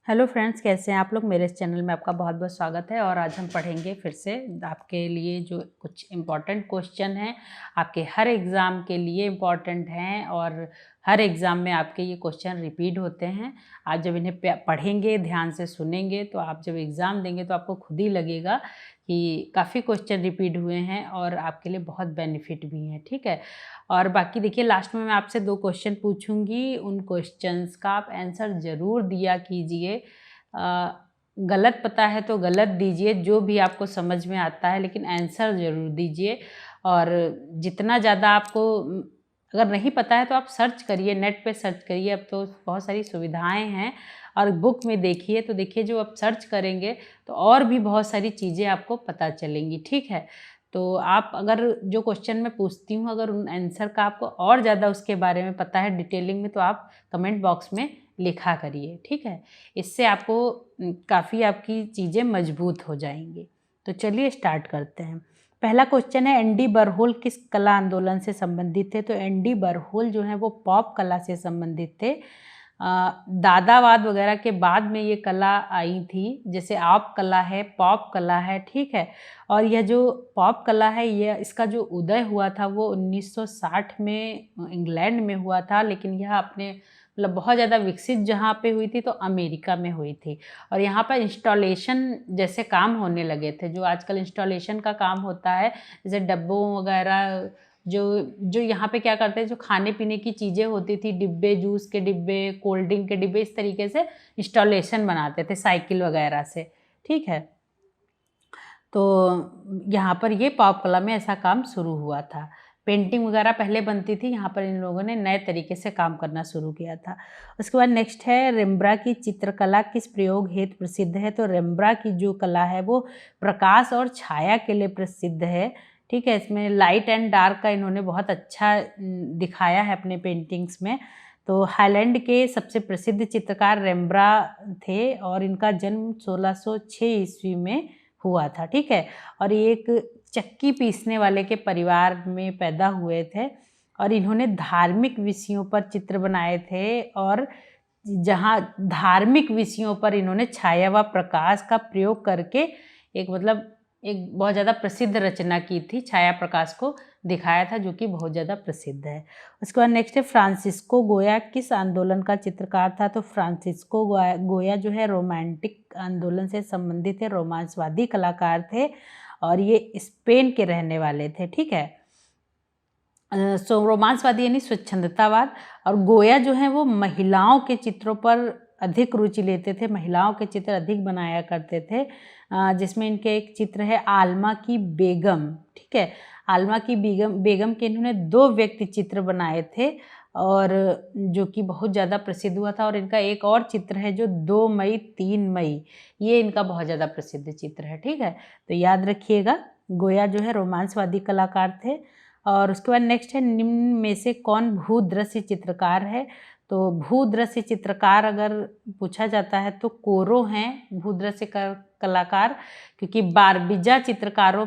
Hello friends, कैसे हैं आप लोग। मेरे इस चैनल में आपका बहुत बहुत स्वागत है। और आज हम पढ़ेंगे फिर से आपके लिए जो कुछ इम्पॉर्टेंट क्वेश्चन हैं, आपके हर एग्ज़ाम के लिए इम्पॉर्टेंट हैं और हर एग्ज़ाम में आपके ये क्वेश्चन रिपीट होते हैं। आज जब इन्हें पढ़ेंगे, ध्यान से सुनेंगे, तो आप जब एग्ज़ाम देंगे तो आपको खुद ही लगेगा कि काफ़ी क्वेश्चन रिपीट हुए हैं और आपके लिए बहुत बेनिफिट भी हैं। ठीक है। और बाकी देखिए, लास्ट में मैं आपसे 2 क्वेश्चन पूछूंगी, उन क्वेश्चंस का आप आंसर ज़रूर दिया कीजिए। गलत पता है तो गलत दीजिए, जो भी आपको समझ में आता है, लेकिन आंसर ज़रूर दीजिए। और जितना ज़्यादा आपको अगर नहीं पता है तो आप सर्च करिए, नेट पे सर्च करिए। अब तो बहुत सारी सुविधाएं हैं। और बुक में देखिए, तो देखिए जो आप सर्च करेंगे तो और भी बहुत सारी चीज़ें आपको पता चलेंगी। ठीक है। तो आप अगर जो क्वेश्चन मैं पूछती हूँ, अगर उन आंसर का आपको और ज़्यादा उसके बारे में पता है डिटेलिंग में, तो आप कमेंट बॉक्स में लिखा करिए। ठीक है। इससे आपको काफ़ी आपकी चीज़ें मजबूत हो जाएंगी। तो चलिए स्टार्ट करते हैं। पहला क्वेश्चन है, एन डी बरहोल किस कला आंदोलन से संबंधित थे। तो एन डी बरहोल जो है वो पॉप कला से संबंधित थे। दादावाद वगैरह के बाद में ये कला आई थी, जैसे आप कला है, पॉप कला है। ठीक है। और यह जो पॉप कला है, यह इसका जो उदय हुआ था वो 1960 में इंग्लैंड में हुआ था, लेकिन यह अपने मतलब बहुत ज़्यादा विकसित जहाँ पे हुई थी तो अमेरिका में हुई थी। और यहाँ पर इंस्टॉलेशन जैसे काम होने लगे थे, जो आजकल इंस्टॉलेशन का काम होता है, जैसे डब्बों वगैरह, जो जो यहाँ पे क्या करते हैं, जो खाने पीने की चीज़ें होती थी, डिब्बे, जूस के डिब्बे, कोल्ड ड्रिंक के डिब्बे, इस तरीके से इंस्टॉलेशन बनाते थे साइकिल वगैरह से। ठीक है। तो यहाँ पर ये पॉप कला में ऐसा काम शुरू हुआ था। पेंटिंग वगैरह पहले बनती थी, यहाँ पर इन लोगों ने नए तरीके से काम करना शुरू किया था। उसके बाद नेक्स्ट है, रेम्ब्रा की चित्रकला किस प्रयोग हेतु प्रसिद्ध है। तो रेम्ब्रा की जो कला है वो प्रकाश और छाया के लिए प्रसिद्ध है। ठीक है। इसमें लाइट एंड डार्क का इन्होंने बहुत अच्छा दिखाया है अपने पेंटिंग्स में। तो हाईलैंड के सबसे प्रसिद्ध चित्रकार रेम्ब्रा थे और इनका जन्म 1606 ईस्वी में हुआ था। ठीक है। और ये एक चक्की पीसने वाले के परिवार में पैदा हुए थे और इन्होंने धार्मिक विषयों पर चित्र बनाए थे। और जहाँ धार्मिक विषयों पर इन्होंने छाया व प्रकाश का प्रयोग करके एक बहुत ज़्यादा प्रसिद्ध रचना की थी, छाया प्रकाश को दिखाया था, जो कि बहुत ज़्यादा प्रसिद्ध है। उसके बाद नेक्स्ट है, फ्रांसिस्को गोया किस आंदोलन का चित्रकार था। तो फ्रांसिस्को गोया जो है रोमांटिक आंदोलन से संबंधित है, रोमांसवादी कलाकार थे और ये स्पेन के रहने वाले थे। ठीक है। रोमांसवादी यानी स्वच्छंदतावाद। और गोया जो है वो महिलाओं के चित्रों पर अधिक रुचि लेते थे, महिलाओं के चित्र अधिक बनाया करते थे, जिसमें इनके एक चित्र है आलमा की बेगम। ठीक है। आलमा की बेगम के इन्होंने 2 व्यक्ति चित्र बनाए थे और जो कि बहुत ज़्यादा प्रसिद्ध हुआ था। और इनका एक और चित्र है जो 2 मई 3 मई, ये इनका बहुत ज़्यादा प्रसिद्ध चित्र है। ठीक है। तो याद रखिएगा, गोया जो है रोमांसवादी कलाकार थे। और उसके बाद नेक्स्ट है, निम्न में से कौन भूदृश्य चित्रकार है। तो भूदृश्य चित्रकार अगर पूछा जाता है तो कोरो हैं भूदृश्य कलाकार, क्योंकि बारबीजा चित्रकारों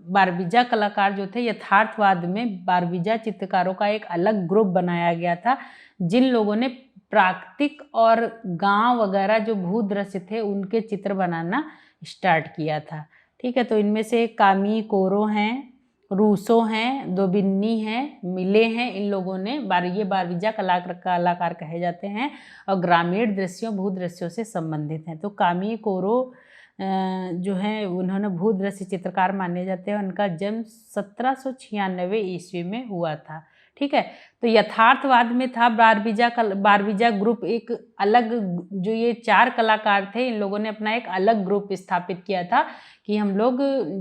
बारबीजा कलाकार जो थे, यथार्थवाद में बारबीजा चित्रकारों का एक अलग ग्रुप बनाया गया था, जिन लोगों ने प्राकृतिक और गांव वगैरह जो भूदृश्य थे उनके चित्र बनाना स्टार्ट किया था। ठीक है। तो इनमें से कामी कोरो हैं, रूसो हैं, दोबिन्नी हैं, मिले हैं, इन लोगों ने ये बारबीजा कलाकार कहे जाते हैं और ग्रामीण दृश्यों भूदृश्यों से संबंधित हैं। तो कामी कोरो जो है उन्होंने भूदृश्य चित्रकार माने जाते हैं। उनका जन्म 1796 ईस्वी में हुआ था। ठीक है। तो यथार्थवाद में था बारबीजा ग्रुप, एक अलग, जो ये 4 कलाकार थे, इन लोगों ने अपना एक अलग ग्रुप स्थापित किया था कि हम लोग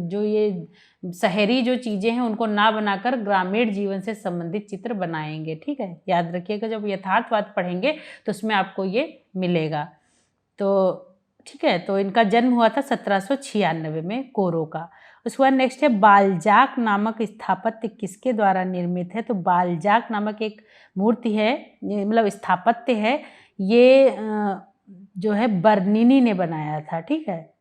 जो ये शहरी जो चीज़ें हैं उनको ना बनाकर ग्रामीण जीवन से संबंधित चित्र बनाएंगे। ठीक है। याद रखिएगा, जब यथार्थवाद पढ़ेंगे तो उसमें आपको ये मिलेगा। तो ठीक है। तो इनका जन्म हुआ था 1796 में, कोरो का। उसके बाद नेक्स्ट है, बालजाक नामक स्थापत्य किसके द्वारा निर्मित है। तो बालजाक नामक एक मूर्ति है, स्थापत्य है, ये जो है बर्निनी ने बनाया था। ठीक है।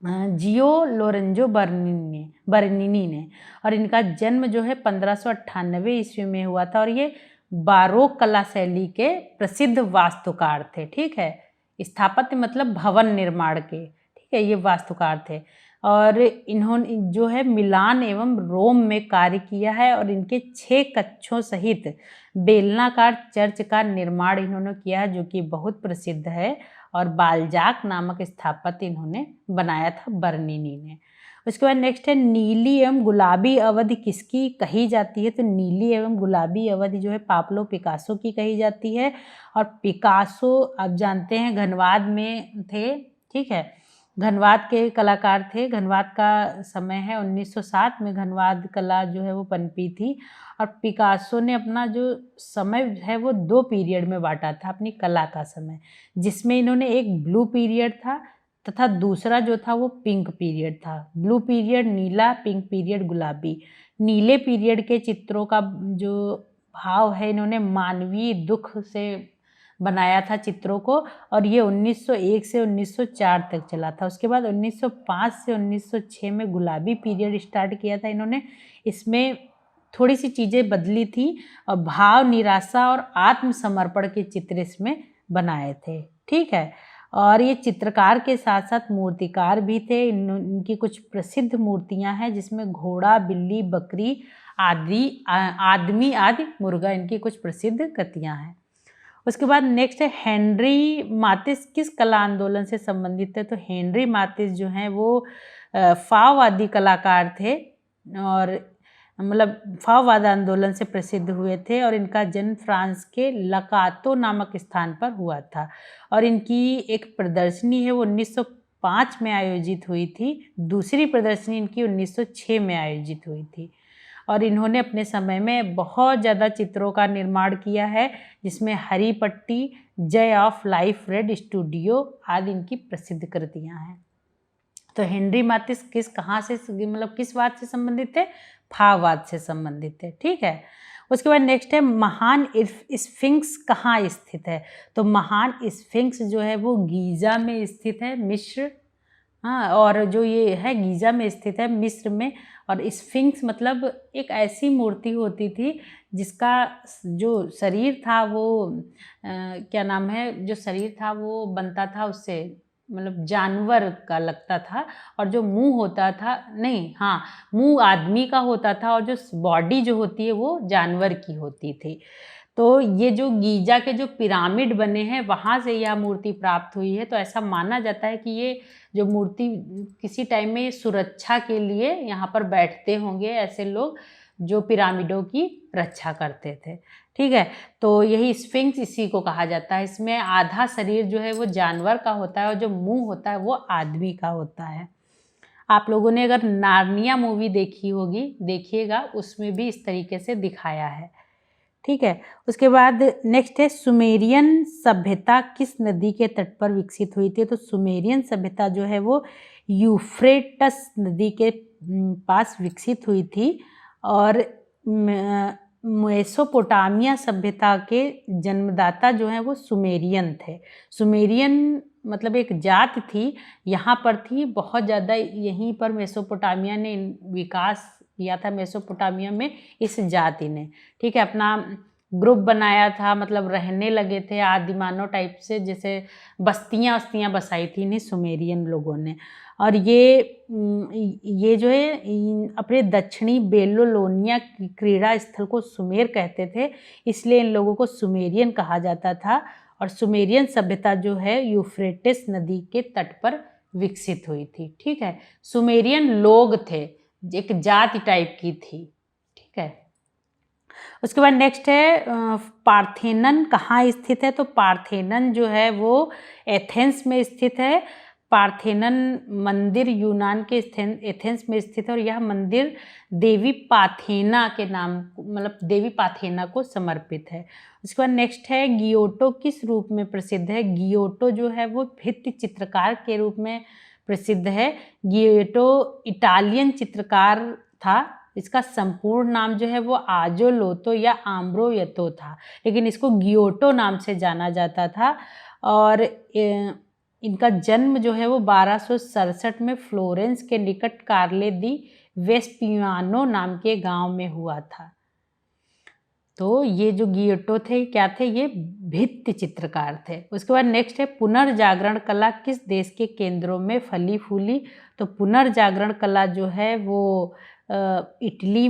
जियो लोरेंजो बर्निनी ने। और इनका जन्म जो है 1598 ईस्वी में हुआ था और ये बारोक कला शैली के प्रसिद्ध वास्तुकार थे। ठीक है। स्थापत्य मतलब भवन निर्माण के, ठीक है, ये वास्तुकार थे। और इन्होंने जो है मिलान एवं रोम में कार्य किया है और इनके 6 कक्षों सहित बेलनाकार चर्च का निर्माण इन्होंने किया है, जो कि बहुत प्रसिद्ध है। और बालजाक नामक स्थापत्य इन्होंने बनाया था बर्नीनी ने। उसके बाद नेक्स्ट है नीली एवं गुलाबी अवधि किसकी कही जाती है? तो नीली एवं गुलाबी अवधि जो है पाब्लो पिकासो की कही जाती है। और पिकासो आप जानते हैं घनवाद में थे, ठीक है, घनवाद के कलाकार थे। घनवाद का समय है 1907 में घनवाद कला जो है वो पनपी थी। और पिकासो ने अपना जो समय है वो 2 पीरियड में बांटा था अपनी कला का समय, जिसमें इन्होंने एक ब्लू पीरियड था तथा दूसरा जो था वो पिंक पीरियड था। ब्लू पीरियड नीला, पिंक पीरियड गुलाबी। नीले पीरियड के चित्रों का जो भाव है इन्होंने मानवीय दुख से बनाया था चित्रों को, और ये 1901 से 1904 तक चला था। उसके बाद 1905 से 1906 में गुलाबी पीरियड स्टार्ट किया था इन्होंने। इसमें थोड़ी सी चीज़ें बदली थी और भाव, निराशा और आत्मसमर्पण के चित्र इसमें बनाए थे, ठीक है। और ये चित्रकार के साथ साथ मूर्तिकार भी थे। इनकी कुछ प्रसिद्ध मूर्तियां हैं जिसमें घोड़ा, बिल्ली, बकरी आदमी आदि मुर्गा, इनकी कुछ प्रसिद्ध कृतियां हैं। उसके बाद नेक्स्ट है हेनरी मातिस किस कला आंदोलन से संबंधित है? तो हेनरी मातिस जो हैं वो फाववादी कलाकार थे और मतलब फाववाद आंदोलन से प्रसिद्ध हुए थे। और इनका जन्म फ्रांस के लकातो नामक स्थान पर हुआ था। और इनकी एक प्रदर्शनी है वो 1905 में आयोजित हुई थी। दूसरी प्रदर्शनी इनकी 1906 में आयोजित हुई थी। और इन्होंने अपने समय में बहुत ज़्यादा चित्रों का निर्माण किया है, जिसमें हरी पट्टी, जय ऑफ लाइफ रेड स्टूडियो आदि इनकी प्रसिद्ध कृतियाँ हैं। तो हेनरी मातिस कहाँ से मतलब किस वाद से संबंधित है? फाववाद से संबंधित है, ठीक है। उसके बाद नेक्स्ट है महान स्फिंक्स कहाँ स्थित है? तो महान स्फिंक्स जो है वो गीज़ा में स्थित है, मिस्र। हाँ, और जो ये है गीज़ा में स्थित है मिस्र में। और स्फिंक्स मतलब एक ऐसी मूर्ति होती थी जिसका जो शरीर था वो क्या नाम है, जो शरीर था वो बनता था उससे, मतलब जानवर का लगता था। और जो मुंह होता था, नहीं, हाँ, मुंह आदमी का होता था और जो बॉडी जो होती है वो जानवर की होती थी। तो ये जो गीजा के जो पिरामिड बने हैं वहाँ से यह मूर्ति प्राप्त हुई है। तो ऐसा माना जाता है कि ये जो मूर्ति किसी टाइम में सुरक्षा के लिए यहाँ पर बैठते होंगे ऐसे लोग जो पिरामिडों की रक्षा करते थे, ठीक है। तो यही स्फिंक्स इसी को कहा जाता है। इसमें आधा शरीर जो है वो जानवर का होता है और जो मुंह होता है वो आदमी का होता है। आप लोगों ने अगर नार्निया मूवी देखी होगी, देखिएगा, उसमें भी इस तरीके से दिखाया है, ठीक है। उसके बाद नेक्स्ट है सुमेरियन सभ्यता किस नदी के तट पर विकसित हुई थी? तो सुमेरियन सभ्यता जो है वो यूफ्रेटस नदी के पास विकसित हुई थी। और मेसोपोटामिया सभ्यता के जन्मदाता जो हैं वो सुमेरियन थे। सुमेरियन मतलब एक जाति थी, यहाँ पर थी बहुत ज़्यादा, यहीं पर मेसोपोटामिया ने विकास किया था। मेसोपोटामिया में इस जाति ने, ठीक है, अपना ग्रुप बनाया था, मतलब रहने लगे थे आदिमानव टाइप से, जैसे बस्तियाँ बसाई थी इन्हीं सुमेरियन लोगों ने। और ये जो है अपने दक्षिणी बेबीलोनिया क्रीड़ा स्थल को सुमेर कहते थे, इसलिए इन लोगों को सुमेरियन कहा जाता था। और सुमेरियन सभ्यता जो है यूफ्रेटिस नदी के तट पर विकसित हुई थी, ठीक है। सुमेरियन लोग थे, एक जाति टाइप की थी, ठीक है। उसके बाद नेक्स्ट है पार्थेनन कहाँ स्थित है? तो पार्थेनन जो है वो एथेंस में स्थित है। पार्थेनन मंदिर यूनान के एथेंस में स्थित है और यह मंदिर देवी पाथेना के नाम, मतलब देवी पाथेना को समर्पित है। उसके बाद नेक्स्ट है गियोटो किस रूप में प्रसिद्ध है? गियोटो जो है वो भित्ति चित्रकार के रूप में प्रसिद्ध है। गियोटो इटालियन चित्रकार था। इसका संपूर्ण नाम जो है वो आजोलोतो या आम्ब्रोयतो था, लेकिन इसको गियोटो नाम से जाना जाता था। और इनका जन्म जो है वो 1267 में फ्लोरेंस के निकट कार्ले दी वेस्पियानो नाम के गांव में हुआ था। तो ये जो गियोटो थे क्या थे, ये भित्ति चित्रकार थे। उसके बाद नेक्स्ट है पुनर्जागरण कला किस देश के केंद्रों में फली फूली। तो पुनर्जागरण कला जो है वो इटली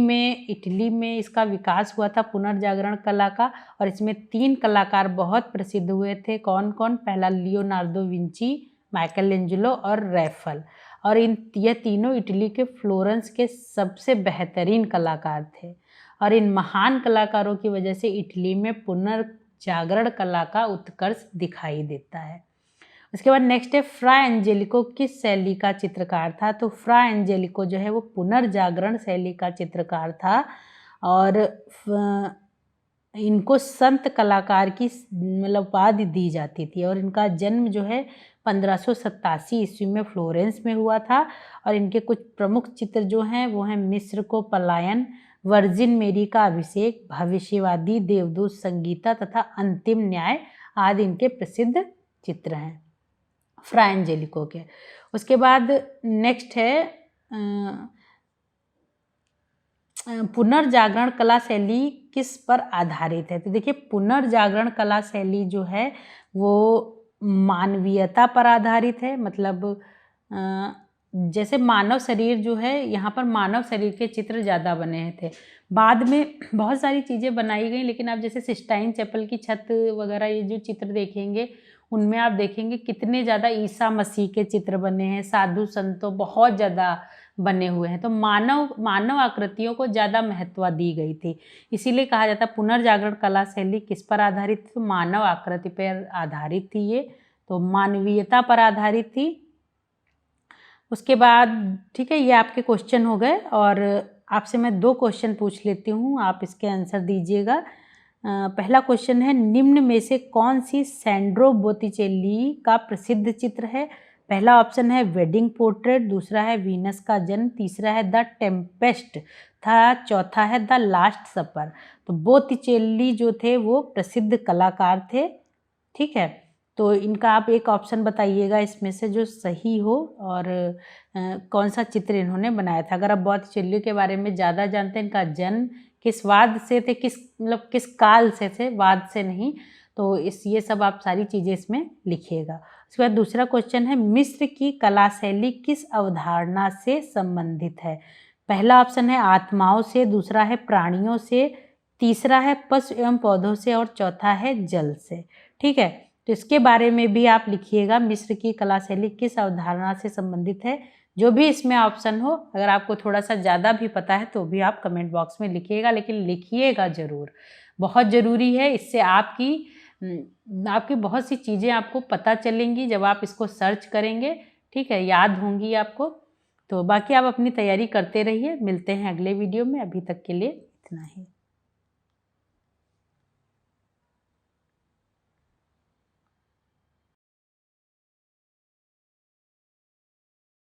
में इसका विकास हुआ था पुनर्जागरण कला का। और इसमें 3 कलाकार बहुत प्रसिद्ध हुए थे। कौन कौन? पहला लियोनार्डो विंची, माइकल एंजेलो और रैफल। और यह तीनों इटली के फ्लोरेंस के सबसे बेहतरीन कलाकार थे। और इन महान कलाकारों की वजह से इटली में पुनर्जागरण कला का उत्कर्ष दिखाई देता है। उसके बाद नेक्स्ट है फ्रा एंजेलिको किस शैली का चित्रकार था। तो फ्रा एंजेलिको जो है वो पुनर्जागरण शैली का चित्रकार था। और इनको संत कलाकार की मतलब उपाधि दी जाती थी। और इनका जन्म जो है 1587 ईस्वी में फ्लोरेंस में हुआ था। और इनके कुछ प्रमुख चित्र जो हैं वो हैं मिस्र को पलायन, वर्जिन मेरी का अभिषेक, भविष्यवादी, देवदूत संगीता तथा अंतिम न्याय आदि इनके प्रसिद्ध चित्र हैं फ्रा एंजेलिको के। उसके बाद नेक्स्ट है पुनर्जागरण कला शैली किस पर आधारित है। तो देखिए पुनर्जागरण कला शैली जो है वो मानवीयता पर आधारित है। मतलब जैसे मानव शरीर जो है, यहाँ पर मानव शरीर के चित्र ज़्यादा बने थे। बाद में बहुत सारी चीज़ें बनाई गई, लेकिन आप जैसे सिस्टाइन चैपल की छत वगैरह ये जो चित्र देखेंगे उनमें आप देखेंगे कितने ज़्यादा ईसा मसीह के चित्र बने हैं, साधु संतों बहुत ज़्यादा बने हुए हैं। तो मानव आकृतियों को ज़्यादा महत्व दी गई थी। इसीलिए कहा जाता है पुनर्जागरण कला शैली किस पर आधारित थी। तो मानव आकृति पर आधारित थी ये, तो मानवीयता पर आधारित थी। उसके बाद ठीक है, ये आपके क्वेश्चन हो गए। और आपसे मैं 2 क्वेश्चन पूछ लेती हूँ, आप इसके आंसर दीजिएगा। पहला क्वेश्चन है निम्न में से कौन सी सैंड्रो बोटिचेली का प्रसिद्ध चित्र है। पहला ऑप्शन है वेडिंग पोर्ट्रेट, दूसरा है वीनस का जन्म, तीसरा है द टेम्पेस्ट था, चौथा है द लास्ट सपर। तो बोटिचेली जो थे वो प्रसिद्ध कलाकार थे। ठीक है, तो इनका आप एक ऑप्शन बताइएगा इसमें से जो सही हो और कौन सा चित्र इन्होंने बनाया था। अगर आप बोटिचेली के बारे में ज़्यादा जानते हैं, इनका जन्म किस वाद से थे, किस काल से थे, वाद से नहीं, तो ये सब आप सारी चीज़ें इसमें लिखिएगा। उसके बाद दूसरा क्वेश्चन है मिस्र की कला शैली किस अवधारणा से संबंधित है। पहला ऑप्शन है आत्माओं से, दूसरा है प्राणियों से, तीसरा है पशु एवं पौधों से और चौथा है जल से। ठीक है, तो इसके बारे में भी आप लिखिएगा मिस्र की कला शैली किस अवधारणा से संबंधित है। जो भी इसमें ऑप्शन हो, अगर आपको थोड़ा सा ज़्यादा भी पता है तो भी आप कमेंट बॉक्स में लिखिएगा, लेकिन लिखिएगा ज़रूर, बहुत ज़रूरी है। इससे आपकी बहुत सी चीज़ें आपको पता चलेंगी जब आप इसको सर्च करेंगे। ठीक है, याद होंगी आपको। तो बाकी आप अपनी तैयारी करते रहिए, मिलते हैं अगले वीडियो में। अभी तक के लिए इतना ही।